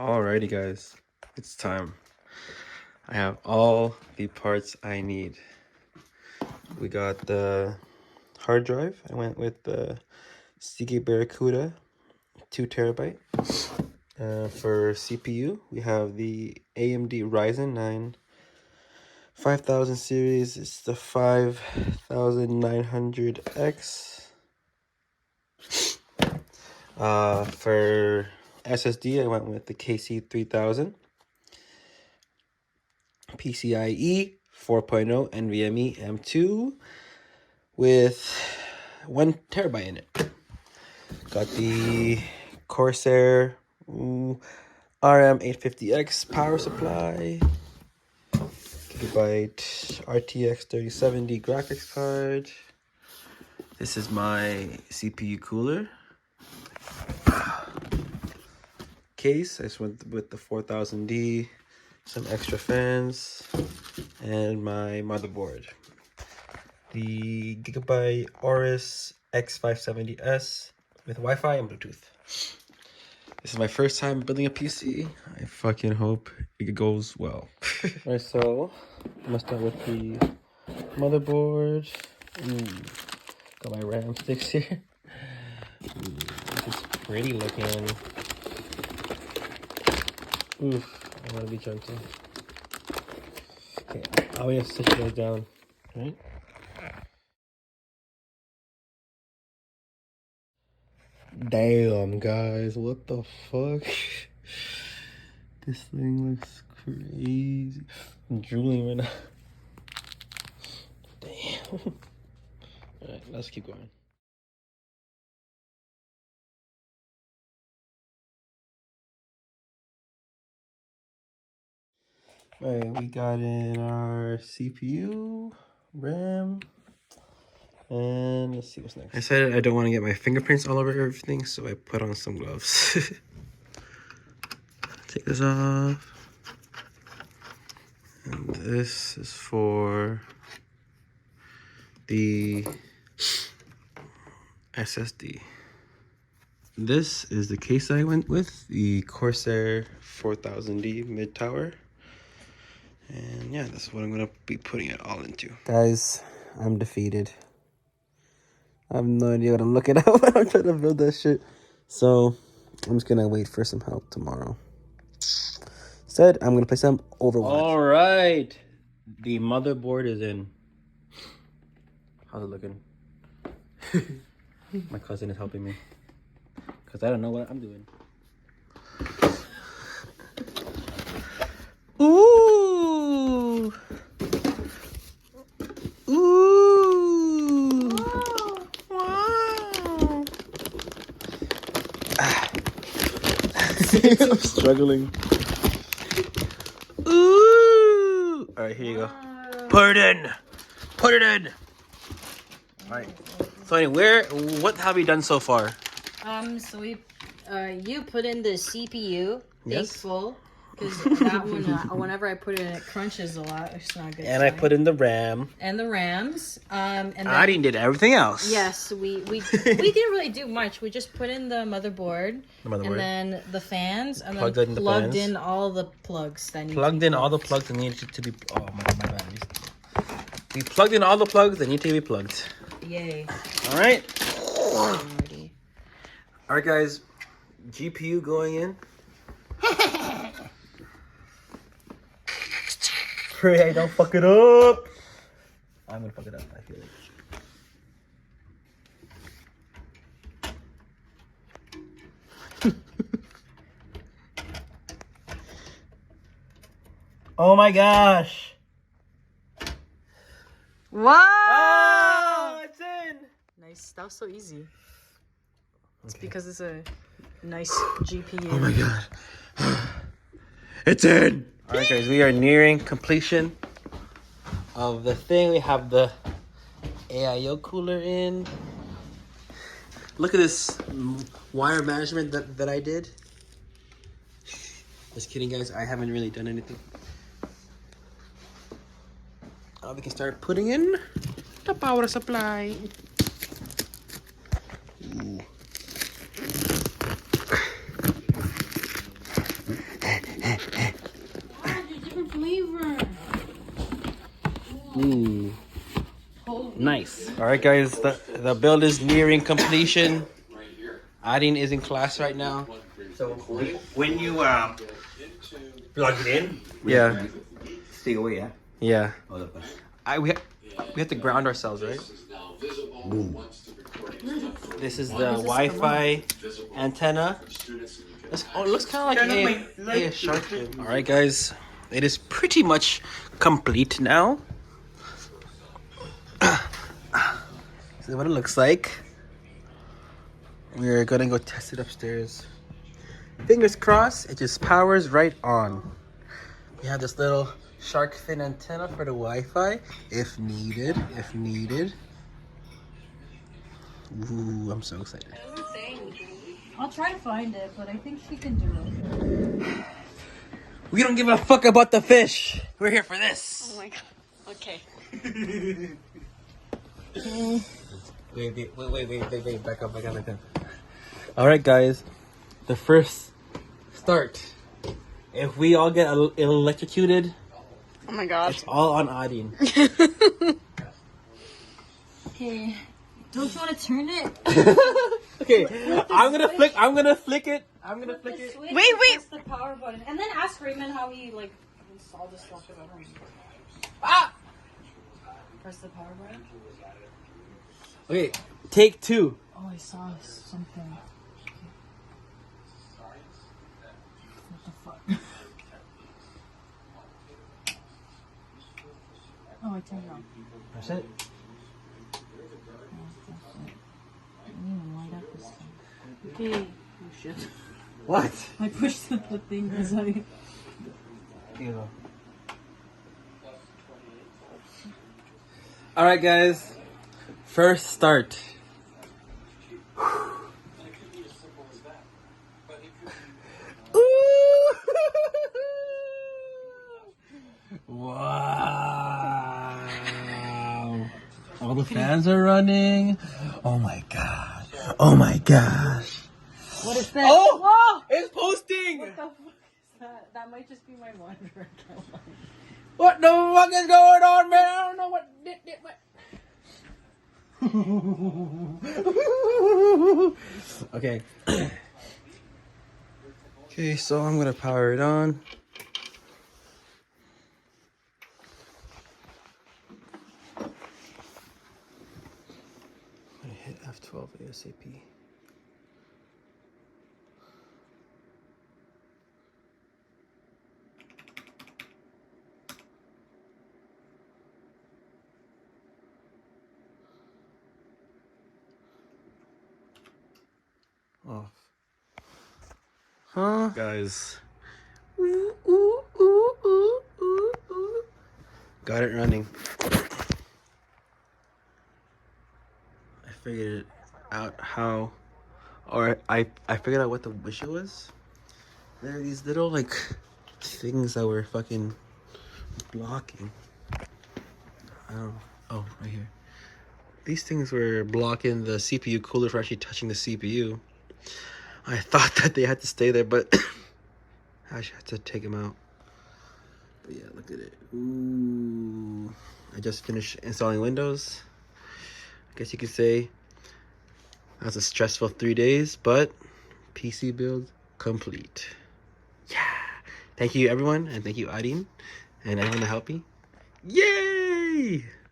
Alrighty guys, it's time. I have all the parts I need. We got the hard drive. I went with the Seagate Barracuda 2 terabyte. For CPU, we have the AMD Ryzen 9 5000 series. It's the 5900X. For SSD, I went with the KC3000. PCIe 4.0 NVMe M2 with 1 terabyte in it. Got the Corsair RM850X power supply, gigabyte RTX 3070 graphics card. This is my CPU cooler case. I just went with the 4000D, some extra fans, and my motherboard. The Gigabyte Aorus X570S with Wi-Fi and Bluetooth. This is my first time building a PC. I fucking hope it goes well. Alright, so I'm gonna start with the motherboard. Got my RAM sticks here. This is pretty looking. Oof, I wanna be gentle. Okay, I'll just sit those down, right? Damn, guys, what the fuck? This thing looks crazy. I'm drooling right now. Damn. Alright, let's keep going. Alright, we got in our CPU, RAM, and let's see what's next. I said I don't want to get my fingerprints all over everything, so I put on some gloves. Take this off. And this is for the SSD. This is the case I went with, the Corsair 4000D mid tower. And yeah, that's what I'm gonna be putting it all into. Guys, I'm defeated. I have no idea what I'm looking at when I'm trying to build that shit. So I'm just gonna wait for some help tomorrow. Instead, I'm gonna play some Overwatch. All right, the motherboard is in. How's it looking? My cousin is helping me because I don't know what I'm doing. Ooh! Ooh! Wow! I'm struggling. Ooh! All right, here you go. Put it in. Put it in. All right. So anyway, what have we done so far? So we, you put in the CPU, Yes. full, because that one, whenever I put it in, it crunches a lot. It's not good. And I put in the RAM. And the RAMs. And then, I did everything else. Yes, we didn't really do much. We just put in the motherboard. And then the fans, and plugged then plugged in all the plugs that need plugged in all the plugs that needed to be. Oh my bad. We plugged in all the plugs that need to be plugged. Yay! All right. All right, guys. GPU going in. Pray I don't fuck it up. I'm gonna fuck it up. I feel like. Oh my gosh. Wow! Oh, it's in. Nice. That was so easy. It's because it's a nice GPU. Oh my god. It's in. All right, guys, we are nearing completion of the thing. We have the AIO cooler in. Look at this wire management that I did. Just kidding, guys. I haven't really done anything. We can start putting in the power supply. Ooh. Ooh. Nice. All right, guys. The build is nearing completion. Adin is in class right now. So when you plug it in, Yeah. stay away, yeah. Yeah. All of us. We have to ground ourselves, right? Boom. This is the Wi-Fi antenna. It looks kind of like a shark fin. All right, guys. It is pretty much complete now. This is what it looks like. We're gonna go test it upstairs. Fingers crossed, it just powers right on. We have this little shark fin antenna for the Wi-Fi, if needed. Ooh, I'm so excited. I'll try to find it, but I think she can do it. We don't give a fuck about the fish. We're here for this. Oh my god. Okay. Wait. Back up. All right, guys. The first start. If we all get electrocuted, Oh my god. it's all on Adin. Okay. Don't you want to turn it? Okay, I'm gonna flick it. Wait. Press the power button, and then ask Raymond how he installed this stuff at home. Ah! Press the power button. Okay, take 2. Oh, I saw something. What the fuck? Oh, I turned it on. That's it. I didn't even light up this thing. Okay. Oh shit. What? I pushed the thing because I... Here you go. All right, guys. First start. Wow. All the fans are running. Oh my god. Oh my gosh. What is that? Oh! Whoa! It's posting! What the fuck is that? That might just be my monitor. What the fuck is going on, man? I don't know what. Okay. Okay, so I'm gonna power it on. I'm gonna hit F12 ASAP. Off. Huh? Guys. Got it running. I figured it out how, or I figured out what the issue was. There are these little things that were fucking blocking. I don't know. Oh, right here. These things were blocking the CPU cooler from actually touching the CPU. I thought that they had to stay there, but I actually had to take them out. But yeah, look at it. Ooh. I just finished installing Windows. I guess you could say that was a stressful 3 days, but PC build complete. Yeah. Thank you, everyone, and thank you, Adin, and everyone that helped me. Yay!